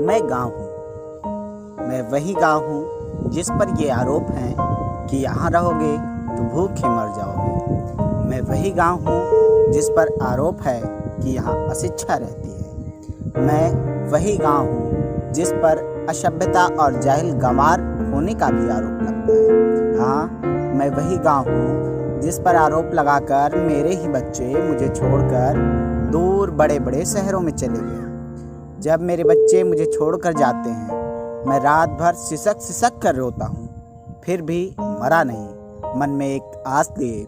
मैं गाँव हूँ। मैं वही गाँव हूँ जिस पर ये आरोप है कि यहाँ रहोगे तो भूखे मर जाओगे। मैं वही गाँव हूँ जिस पर आरोप है कि यहाँ अशिक्षा रहती है। मैं वही गाँव हूँ जिस पर असभ्यता और जाहिल गंवार होने का भी आरोप लगता है। हाँ, मैं वही गाँव हूँ जिस पर आरोप लगाकर मेरे ही बच्चे मुझे छोड़कर दूर बड़े बड़े शहरों में चले गए। जब मेरे बच्चे मुझे छोड़कर जाते हैं, मैं रात भर सिसक सिसक कर रोता हूँ, फिर भी मरा नहीं। मन में एक आस लिए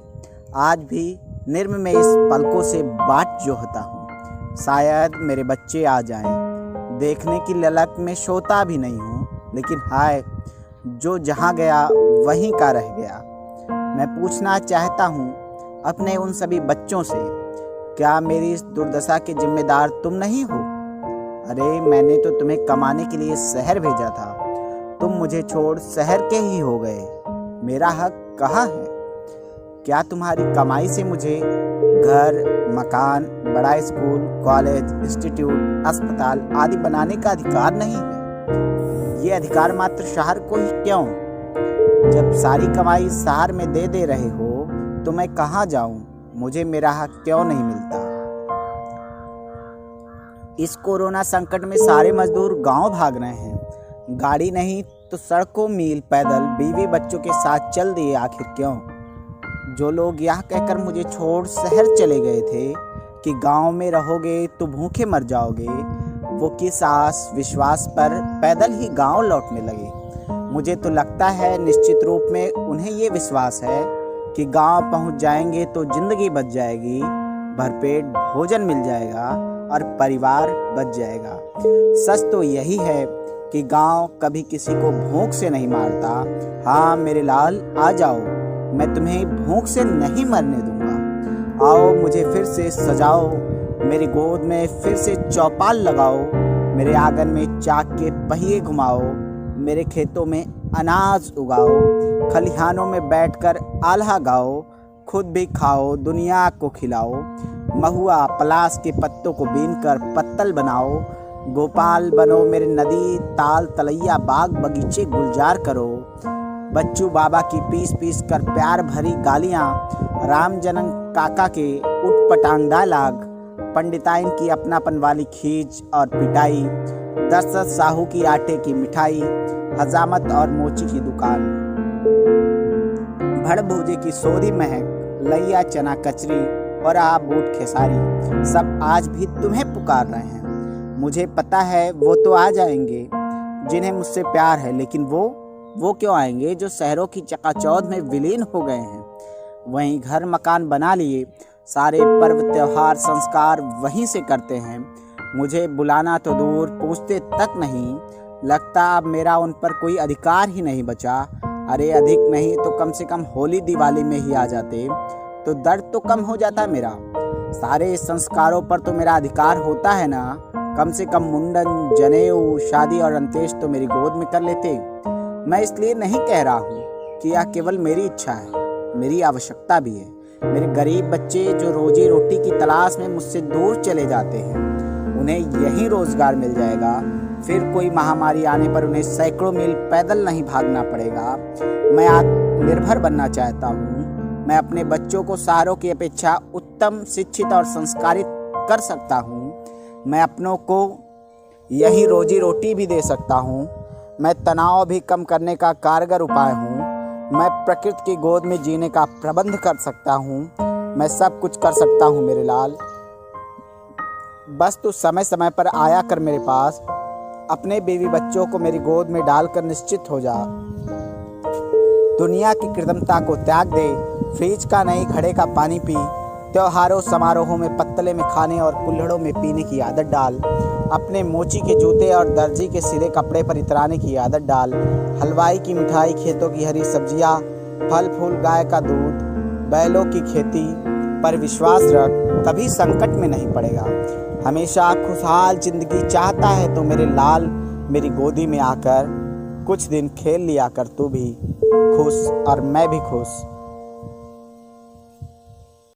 आज भी निर्म में इस पलकों से बाट जोहता हूँ। शायद मेरे बच्चे आ जाएं। देखने की ललक में सोता भी नहीं हूँ, लेकिन हाय, जो जहाँ गया वहीं का रह गया। मैं पूछना चाहता हूँ अपने उन सभी बच्चों से, क्या मेरी इस दुर्दशा के जिम्मेदार तुम नहीं हो? अरे, मैंने तो तुम्हें कमाने के लिए शहर भेजा था, तुम मुझे छोड़ शहर के ही हो गए। मेरा हक कहाँ है? क्या तुम्हारी कमाई से मुझे घर, मकान, बड़ा स्कूल, कॉलेज, इंस्टीट्यूट, अस्पताल आदि बनाने का अधिकार नहीं है? ये अधिकार मात्र शहर को ही क्यों? जब सारी कमाई शहर में दे रहे हो तो मैं कहाँ जाऊं? मुझे मेरा हक क्यों नहीं मिलता? इस कोरोना संकट में सारे मजदूर गांव भाग रहे हैं। गाड़ी नहीं तो सड़कों मील पैदल बीवी बच्चों के साथ चल दिए, आखिर क्यों? जो लोग यह कहकर मुझे छोड़ शहर चले गए थे कि गांव में रहोगे तो भूखे मर जाओगे, वो किस आस विश्वास पर पैदल ही गांव लौटने लगे? मुझे तो लगता है निश्चित रूप में उन्हें ये विश्वास है कि गांव पहुंच जाएंगे तो जिंदगी बच जाएगी, भरपेट भोजन मिल जाएगा और परिवार बच जाएगा। सच तो यही है कि गांव कभी किसी को भूख से नहीं मारता। हाँ मेरे लाल, आ जाओ, मैं तुम्हें भूख से नहीं मरने दूंगा। आओ, मुझे फिर से सजाओ, मेरी गोद में फिर से चौपाल लगाओ, मेरे आंगन में चाक के पहिए घुमाओ, मेरे खेतों में अनाज उगाओ, खलिहानों में बैठकर आल्हा गाओ, खुद भी खाओ, दुनिया को खिलाओ। महुआ पलाश के पत्तों को बीनकर पत्तल बनाओ, गोपाल बनो मेरे नदी, ताल, तलैया, बाग बगीचे गुलजार करो। बच्चू बाबा की पीस पीस कर प्यार भरी गालियाँ, राम जनन काका के उठ पटांग डायलॉग, पंडिताइन की अपनापन वाली खींच और पिटाई, दशरथ साहू की आटे की मिठाई, हजामत और मोची की दुकान, भड़ भूजे की सोधी महक, लैया चना कचरी और आप बूट खेसारी, सब आज भी तुम्हें पुकार रहे हैं। मुझे पता है वो तो आ जाएंगे जिन्हें मुझसे प्यार है, लेकिन वो क्यों आएंगे जो शहरों की चकाचौंध में विलीन हो गए हैं? वहीं घर मकान बना लिए, सारे पर्व त्योहार संस्कार वहीं से करते हैं। मुझे बुलाना तो दूर, पूछते तक नहीं। लगता अब मेरा उन पर कोई अधिकार ही नहीं बचा। अरे, अधिक नहीं तो कम से कम होली दिवाली में ही आ जाते तो दर्द तो कम हो जाता मेरा। सारे संस्कारों पर तो मेरा अधिकार होता है ना। कम से कम मुंडन, जनेऊ, शादी और अंत्येष्ट तो मेरी गोद में कर लेते। मैं इसलिए नहीं कह रहा हूँ कि यह केवल मेरी इच्छा है, मेरी आवश्यकता भी है। मेरे गरीब बच्चे जो रोजी रोटी की तलाश में मुझसे दूर चले जाते हैं, उन्हें यही रोजगार मिल जाएगा। फिर कोई महामारी आने पर उन्हें सैकड़ों मील पैदल नहीं भागना पड़ेगा। मैं आत्मनिर्भर बनना चाहता हूँ। मैं अपने बच्चों को शहरों की अपेक्षा उत्तम शिक्षित और संस्कारित कर सकता हूँ। मैं अपनों को यही रोजी रोटी भी दे सकता हूँ। मैं तनाव भी कम करने का कारगर उपाय हूँ। मैं प्रकृति की गोद में जीने का प्रबंध कर सकता हूँ। मैं सब कुछ कर सकता हूँ मेरे लाल। बस तू समय समय पर आया कर मेरे पास। अपने बीवी बच्चों को मेरी गोद में डालकर निश्चित हो जा। दुनिया की कृत्रिमता को त्याग दे। फ्रिज का नहीं, घड़े का पानी पी। त्योहारों समारोहों में पत्तले में खाने और कुल्हड़ों में पीने की आदत डाल। अपने मोची के जूते और दर्जी के सिरे कपड़े पर इतराने की आदत डाल। हलवाई की मिठाई, खेतों की हरी सब्जियां, फल फूल, गाय का दूध, बैलों की खेती पर विश्वास रख, कभी संकट में नहीं पड़ेगा। हमेशा खुशहाल जिंदगी चाहता है तो मेरे लाल, मेरी गोदी में आकर कुछ दिन खेल लिया कर। तू भी खुश और मैं भी खुश।